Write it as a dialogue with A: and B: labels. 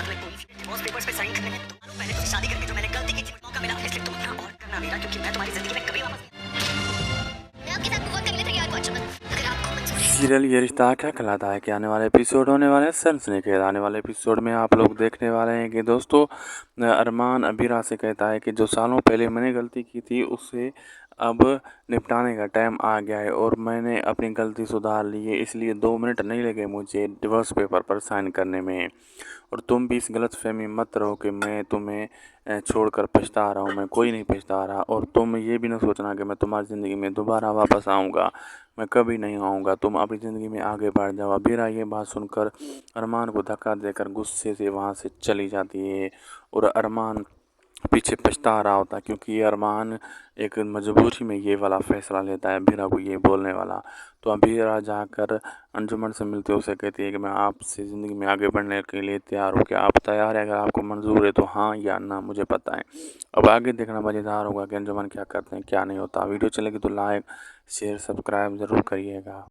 A: तुम्हें कोई divorce papers पे साइन करने हैं तो मानो पहले तुमसे शादी करके जो मैंने गलती की थी मुझे मौका मिला, इसलिए तुम यहाँ और करना मेरा, क्योंकि मैं तुम्हारी जिंदगी में कभी वापस मैं आपके साथ मूव ऑन करने के लिए तैयार हूं। अच्छा अगर आपको मंजूर है।
B: सीरियल ये रिश्ता क्या कहलाता है कि आने वाले एपिसोड होने वाले हैं सनसनीखेज। आने वाले एपिसोड में आप लोग देखने वाले हैं कि दोस्तों अरमान अबीरा से कहता है कि जो सालों पहले मैंने गलती की थी उससे अब निपटाने का टाइम आ गया है और मैंने अपनी गलती सुधार ली है, इसलिए 2 मिनट नहीं लगे मुझे डिवोर्स पेपर पर साइन करने में। और तुम भी इस गलतफहमी मत रहो कि मैं तुम्हें छोड़कर पछता रहा हूँ, मैं कोई नहीं पछता रहा। और तुम ये भी ना सोचना कि मैं तुम्हारी ज़िंदगी में दोबारा वापस आऊँगा, मैं कभी नहीं आऊँगा। तुम अपनी ज़िंदगी में आगे बढ़ जाओ। अबीरा ये बात सुनकर अरमान को धक्का देकर गुस्से से वहाँ से चली जाती है और अरमान पीछे पछता रहा होता है, क्योंकि अरमान एक मजबूरी में ये वाला फ़ैसला लेता है अबीरा को ये बोलने वाला। तो अबीरा जाकर अंजुमन से मिलते उसे कहती है कि मैं आपसे ज़िंदगी में आगे बढ़ने के लिए तैयार हूँ, क्या आप तैयार हैं? अगर आपको मंजूर है तो हाँ या ना मुझे बताएं। अब आगे देखना मज़ेदार होगा कि अंजुमन क्या करते हैं क्या नहीं होता। वीडियो चलेगी तो लाइक शेयर सब्सक्राइब ज़रूर करिएगा।